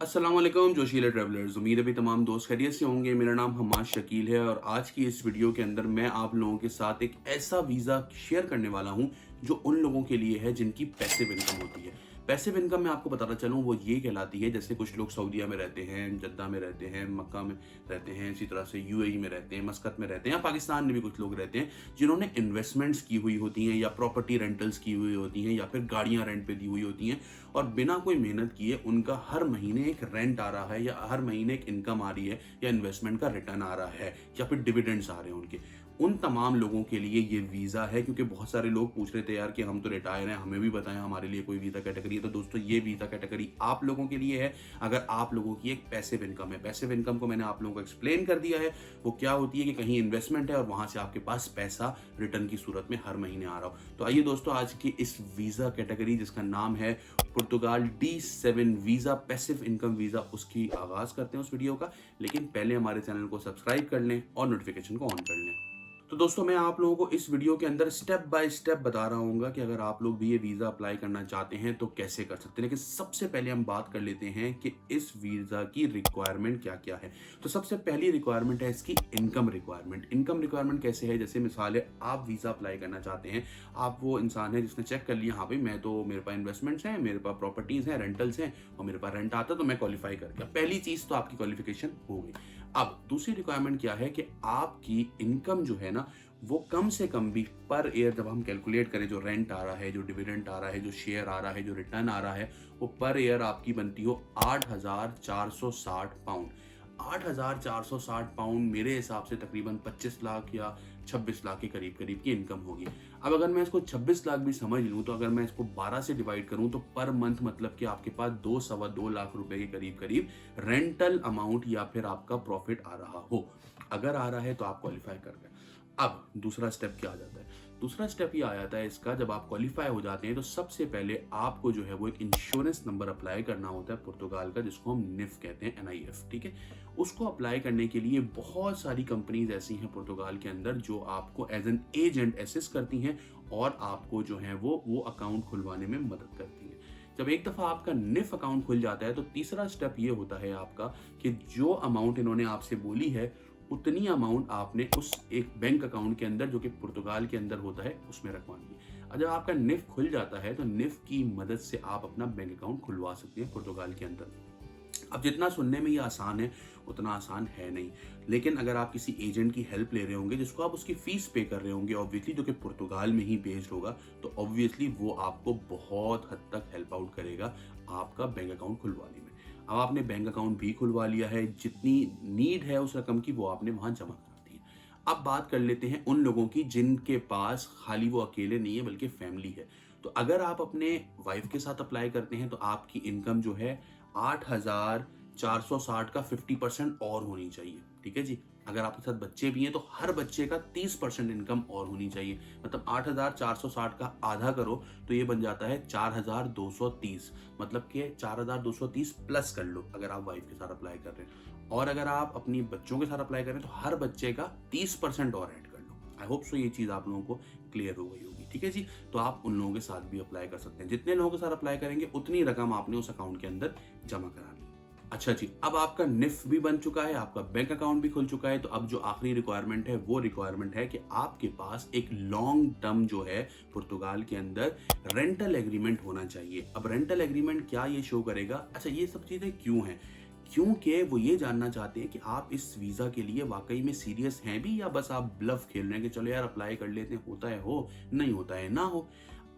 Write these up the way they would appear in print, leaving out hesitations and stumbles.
अस्सलाम वालेकुम जोशीला ट्रैवलर्स। उम्मीद है भी तमाम दोस्त खैरियत से होंगे। मेरा नाम हमाद शकील है और आज की इस वीडियो के अंदर मैं आप लोगों के साथ एक ऐसा वीज़ा शेयर करने वाला हूं जो उन लोगों के लिए है जिनकी पैसिव इनकम होती है। पैसिव इनकम मैं आपको बताना चलूँ वो ये कहलाती है, जैसे कुछ लोग सऊदीया में रहते हैं, जद्दा में रहते हैं, मक्का में रहते हैं, इसी तरह से यूएई में रहते हैं, मस्कत में रहते हैं, या पाकिस्तान में भी कुछ लोग रहते हैं जिन्होंने इन्वेस्टमेंट्स की हुई होती हैं या प्रॉपर्टी रेंटल्स की हुई होती हैं या फिर गाड़ियां रेंट पे दी हुई होती हैं और बिना कोई मेहनत किए उनका हर महीने एक रेंट आ रहा है या हर महीने एक इनकम आ रही है या इन्वेस्टमेंट का रिटर्न आ रहा है या फिर डिविडेंड्स आ रहे हैं उनके। उन तमाम लोगों के लिए ये वीज़ा है, क्योंकि बहुत सारे लोग पूछ रहे थे यार कि हम तो रिटायर हैं, हमें भी बताएं हमारे लिए कोई वीज़ा कैटेगरी है। तो दोस्तों ये वीज़ा कैटेगरी आप लोगों के लिए है अगर आप लोगों की एक पैसिव इनकम है। पैसिव इनकम को मैंने आप लोगों को एक्सप्लेन कर दिया है। वो क्या होती है कि कहीं इन्वेस्टमेंट है और वहां से आपके पास पैसा रिटर्न की सूरत में हर महीने आ रहा हो। तो आइए दोस्तों आज की इस वीज़ा कैटेगरी जिसका नाम है पुर्तगाल D7 visa passive income visa, उसकी आगाज़ करते हैं उस वीडियो का। लेकिन पहले हमारे चैनल को सब्सक्राइब कर लें और नोटिफिकेशन को ऑन कर लें। तो दोस्तों मैं आप लोगों को इस वीडियो के अंदर स्टेप बाय स्टेप बता रहा हूँ कि अगर आप लोग भी ये वीज़ा अप्लाई करना चाहते हैं तो कैसे कर सकते हैं। लेकिन सबसे पहले हम बात कर लेते हैं कि इस वीज़ा की रिक्वायरमेंट क्या क्या है। तो सबसे पहली रिक्वायरमेंट है इसकी इनकम रिक्वायरमेंट। इनकम रिक्वायरमेंट कैसे है, जैसे मिसाल है आप वीज़ा अप्लाई करना चाहते हैं, आप वो इंसान है जिसने चेक कर लिया हाँ भाई मैं तो मेरे पास इन्वेस्टमेंट्स हैं, मेरे पास प्रॉपर्टीज़ हैं, रेंटल्स हैं और मेरे पास रेंट आता है तो मैं क्वालिफाई कर गया। पहली चीज़ तो आपकी क्वालिफिकेशन हो गई। अब दूसरी रिक्वायरमेंट क्या है कि आपकी इनकम जो है ना वो कम से कम भी पर ईयर, जब हम कैलकुलेट करें जो रेंट आ रहा है, जो डिविडेंड आ रहा है, जो शेयर आ रहा है, जो रिटर्न आ रहा है, वो पर ईयर आपकी बनती हो 8,460 पाउंड। 8,460 पाउंड मेरे हिसाब से तकरीबन 25 लाख या 26 लाख के करीब करीब की इनकम होगी। अब अगर मैं इसको 26 लाख भी समझ लूँ तो अगर मैं इसको 12 से डिवाइड करूँ तो पर मंथ मतलब कि आपके पास 2 सवा 2 लाख रुपए के करीब करीब रेंटल अमाउंट या फिर आपका प्रॉफिट आ रहा हो। अगर आ रहा है तो आप क्वालिफाई कर गए। अब दूसरा स्टेप क्या आ जाता है? दूसरा स्टेप ये आ जाता है इसका, जब आप क्वालिफाई हो जाते हैं तो सबसे पहले आपको जो है वो एक इंश्योरेंस नंबर अप्लाई करना होता है पुर्तगाल का, जिसको हम निफ कहते हैं, NIF, ठीक है। उसको अप्लाई करने के लिए बहुत सारी कंपनीज ऐसी हैं पुर्तगाल के अंदर जो आपको एज एन एजेंट असिस्ट करती हैं और आपको जो है वो अकाउंट खुलवाने में मदद करती हैं। जब एक दफ़ा आपका निफ अकाउंट खुल जाता है तो तीसरा स्टेप ये होता है आपका कि जो अमाउंट इन्होंने आपसे बोली है उतनी अमाउंट आपने उस एक बैंक अकाउंट के अंदर जो कि पुर्तगाल के अंदर होता है उसमें रखवानी है। और जब आपका निफ खुल जाता है तो निफ की मदद से आप अपना बैंक अकाउंट खुलवा सकते हैं पुर्तगाल के अंदर। अब जितना सुनने में ये आसान है उतना आसान है नहीं, लेकिन अगर आप किसी एजेंट की हेल्प ले रहे होंगे जिसको आप उसकी फीस पे कर रहे होंगे ऑब्वियसली, जो कि पुर्तगाल में ही बेस्ड होगा, तो ऑब्वियसली वो आपको बहुत हद तक हेल्प आउट करेगा आपका बैंक अकाउंट खुलवाने में। अब आपने बैंक अकाउंट भी खुलवा लिया है, जितनी नीड है उस रकम की वो आपने वहां जमा करा दी है। अब बात कर लेते हैं उन लोगों की जिनके पास खाली वो अकेले नहीं है बल्कि फैमिली है। तो अगर आप अपने वाइफ के साथ अप्लाई करते हैं तो आपकी इनकम जो है 8,460 का 50% और होनी चाहिए, ठीक है जी। अगर आपके साथ बच्चे भी हैं तो हर बच्चे का 30% इनकम और होनी चाहिए। मतलब 8,460 का आधा करो तो ये बन जाता है 4,230, मतलब कि 4,230 प्लस कर लो अगर आप वाइफ के साथ अप्लाई कर रहे हैं। और अगर आप अपनी बच्चों के साथ अप्लाई करें तो हर बच्चे का 30% और ऐड कर लो। आई होप सो ये चीज़ आप लोगों को क्लियर हो गई होगी, ठीक है जी। तो आप उन लोगों के साथ भी अप्लाई कर सकते हैं। जितने लोगों के साथ अप्लाई करेंगे उतनी रकम आपने उस अकाउंट के अंदर जमा करानी। अच्छा जी, अब आपका निफ भी बन चुका है, आपका बैंक अकाउंट भी खुल चुका है, तो अब जो आखिरी रिक्वायरमेंट है वो रिक्वायरमेंट है कि आपके पास एक लॉन्ग टर्म जो है पुर्तगाल के अंदर रेंटल एग्रीमेंट होना चाहिए। अब रेंटल एग्रीमेंट क्या ये शो करेगा? अच्छा, ये सब चीज़ें क्यों हैं? क्योंकि वो ये जानना चाहते हैं कि आप इस वीज़ा के लिए वाकई में सीरियस हैं भी या बस आप ब्लफ खेल रहे हैं कि चलो यार अप्लाई कर लेते हैं, होता है हो, नहीं होता है ना हो।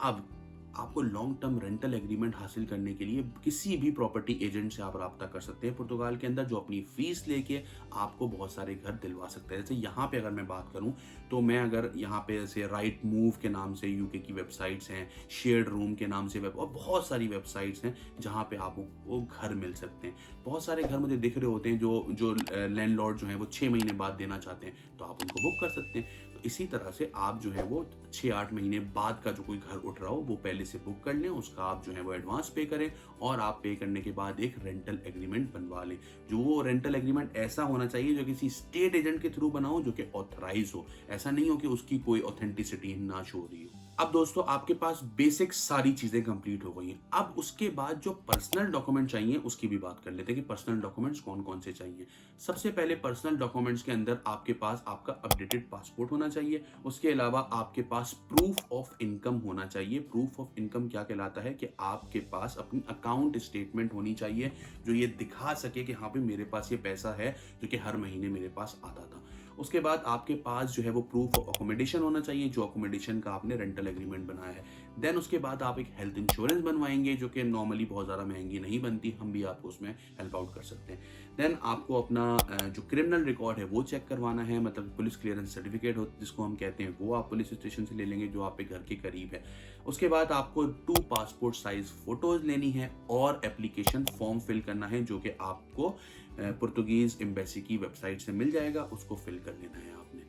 अब आपको लॉन्ग टर्म रेंटल एग्रीमेंट हासिल करने के लिए किसी भी प्रॉपर्टी एजेंट से आप रब्ता कर सकते हैं पुर्तगाल के अंदर, जो अपनी फीस लेके आपको बहुत सारे घर दिलवा सकते हैं। जैसे यहाँ पे अगर मैं बात करूँ तो मैं अगर यहाँ पे जैसे राइट मूव के नाम से यूके की वेबसाइट्स हैं, शेयर्ड रूम के नाम से और बहुत सारी वेबसाइट्स हैं जहाँ पे आपको घर मिल सकते हैं। बहुत सारे घर मुझे दिख रहे होते हैं जो लैंडलॉर्ड जो हैं वो 6 महीने बाद देना चाहते हैं, तो आप उनको बुक कर सकते हैं। तो इसी तरह से आप जो है वो 6-8 महीने बाद का जो कोई घर उठ रहा हो वो पहले से बुक कर लें, उसका आप जो है वो एडवांस पे करें और आप पे करने के बाद एक रेंटल एग्रीमेंट बनवा लें। जो वो रेंटल एग्रीमेंट ऐसा होना चाहिए जो किसी स्टेट एजेंट के थ्रू बना हो, जो कि ऑथराइज हो। ऐसा नहीं हो कि उसकी कोई ऑथेंटिसिटी ना शो हो रही हो। अब दोस्तों आपके पास बेसिक सारी चीजें कंप्लीट हो गई हैं। अब उसके बाद जो पर्सनल डॉक्यूमेंट चाहिए उसकी भी बात कर लेते हैं कि पर्सनल डॉक्यूमेंट्स कौन कौन से चाहिए। सबसे पहले पर्सनल डॉक्यूमेंट्स के अंदर आपके पास आपका अपडेटेड पासपोर्ट होना चाहिए। उसके अलावा आपके पास प्रूफ ऑफ इनकम होना चाहिए। प्रूफ ऑफ इनकम क्या कहलाता है कि आपके पास अपनी अकाउंट स्टेटमेंट होनी चाहिए जो ये दिखा सके कि हाँ भाई मेरे पास ये पैसा है जो कि हर महीने मेरे पास आता था। उसके बाद आपके पास जो है वो प्रूफ ऑफ अकोमोडेशन होना चाहिए, जो अकोमोडेशन का आपने रेंटल एग्रीमेंट बनाया है। देन उसके बाद आप एक हेल्थ इंश्योरेंस बनवाएंगे जो कि नॉर्मली बहुत ज़्यादा महंगी नहीं बनती, हम भी आपको उसमें हेल्प आउट कर सकते हैं। देन आपको अपना जो क्रिमिनल रिकॉर्ड है वो चेक करवाना है, मतलब पुलिस क्लियरेंस सर्टिफिकेट हो जिसको हम कहते हैं, वो आप पुलिस स्टेशन से ले लेंगे जो आपके घर के करीब है। उसके बाद आपको 2 पासपोर्ट साइज फोटोज लेनी है और एप्लीकेशन फॉर्म फिल करना है जो कि आपको पुर्तगालीज एम्बेसी की वेबसाइट से मिल जाएगा, उसको फिल कर लेना है आपने।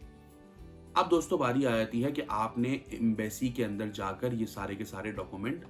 अब दोस्तों बारी आ जाती है कि आपने एम्बेसी के अंदर जाकर ये सारे के सारे डॉक्यूमेंट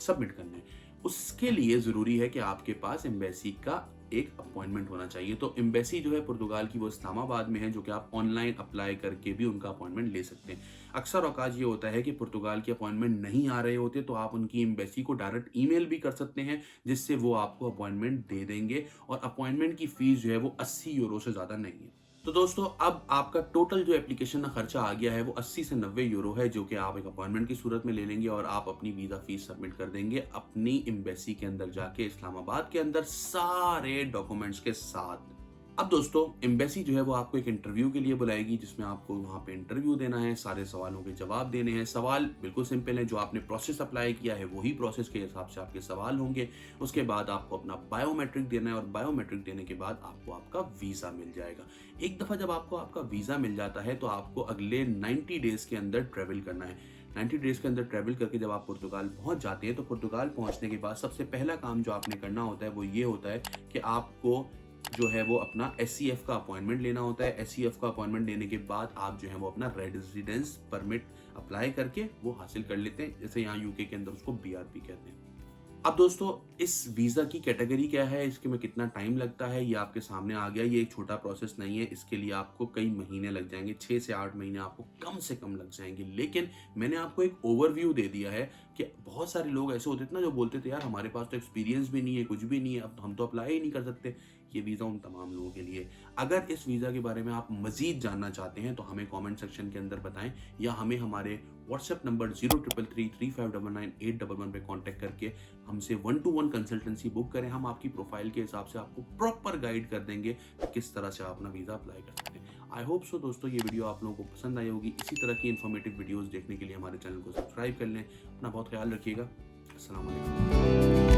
सबमिट करने हैं। उसके लिए जरूरी है कि आपके पास एम्बेसी का एक अपॉइंटमेंट होना चाहिए। तो एम्बेसी जो है पुर्तगाल की वो इस्लामाबाद में है, जो कि आप ऑनलाइन अप्लाई करके भी उनका अपॉइंटमेंट ले सकते हैं। अक्सर औकात ये होता है कि पुर्तगाल के अपॉइंटमेंट नहीं आ रहे होते तो आप उनकी एम्बेसी को डायरेक्ट ईमेल भी कर सकते हैं जिससे वो आपको अपॉइंटमेंट दे देंगे, और अपॉइंटमेंट की फीस जो है वो 80 यूरो से ज़्यादा नहीं है। तो दोस्तों अब आपका टोटल जो एप्लीकेशन का खर्चा आ गया है वो 80 से 90 यूरो है, जो कि आप एक अपॉइंटमेंट की सूरत में ले लेंगे और आप अपनी वीज़ा फीस सबमिट कर देंगे अपनी एम्बेसी के अंदर जाके इस्लामाबाद के अंदर सारे डॉक्यूमेंट्स के साथ। अब दोस्तों एम्बेसी जो है वो आपको एक इंटरव्यू के लिए बुलाएगी जिसमें आपको वहाँ पे इंटरव्यू देना है, सारे सवालों के जवाब देने हैं। सवाल बिल्कुल सिंपल है, जो आपने प्रोसेस अप्लाई किया है वही प्रोसेस के हिसाब से आपके सवाल होंगे। उसके बाद आपको अपना बायोमेट्रिक देना है और बायोमेट्रिक देने के बाद आपको आपका वीज़ा मिल जाएगा। एक दफ़ा जब आपको आपका वीज़ा मिल जाता है तो आपको अगले 90 डेज़ के अंदर ट्रेवल करना है। 90 डेज़ के अंदर ट्रैवल करके जब आप पुर्तगाल पहुंच जाते हैं तो पुर्तगाल पहुंचने के बाद सबसे पहला काम जो आपने करना होता है वो ये होता है कि आपको जो है वो अपना SCF का अपॉइंटमेंट लेना होता है। SCF का अपॉइंटमेंट लेने के बाद आप जो है वो अपना रेजिडेंस परमिट अप्लाई करके वो हासिल कर लेते हैं, जैसे यहाँ यूके के अंदर उसको BRP कहते हैं। अब दोस्तों इस वीज़ा की कैटेगरी क्या है, इसके में कितना टाइम लगता है, ये आपके सामने आ गया। ये एक छोटा प्रोसेस नहीं है, इसके लिए आपको कई महीने लग जाएंगे, 6 से 8 महीने आपको कम से कम लग जाएंगे। लेकिन मैंने आपको एक ओवरव्यू दे दिया है कि बहुत सारे लोग ऐसे होते थे ना जो बोलते थे यार हमारे पास तो एक्सपीरियंस भी नहीं है, कुछ भी नहीं है, अब हम तो अप्लाई ही नहीं कर सकते। ये वीज़ा उन तमाम लोगों के लिए। अगर इस वीज़ा के बारे में आप मज़ीद जानना चाहते हैं तो हमें कमेंट सेक्शन के अंदर बताएं, या हमें हमारे व्हाट्सएप नंबर 033335998111 पे कांटेक्ट करके हमसे 1-to-1 कंसल्टेंसी बुक करें। हम आपकी प्रोफाइल के हिसाब से आपको प्रॉपर गाइड कर देंगे कि किस तरह से आप अपना वीज़ा अप्लाई कर सकते हैं। आई होप सो दोस्तों ये वीडियो आप लोगों को पसंद आई होगी। इसी तरह की इन्फॉर्मेटिव वीडियोज़ देखने के लिए हमारे चैनल को सब्सक्राइब कर लें। अपना बहुत ख्याल रखिएगा। अस्सलाम वालेकुम।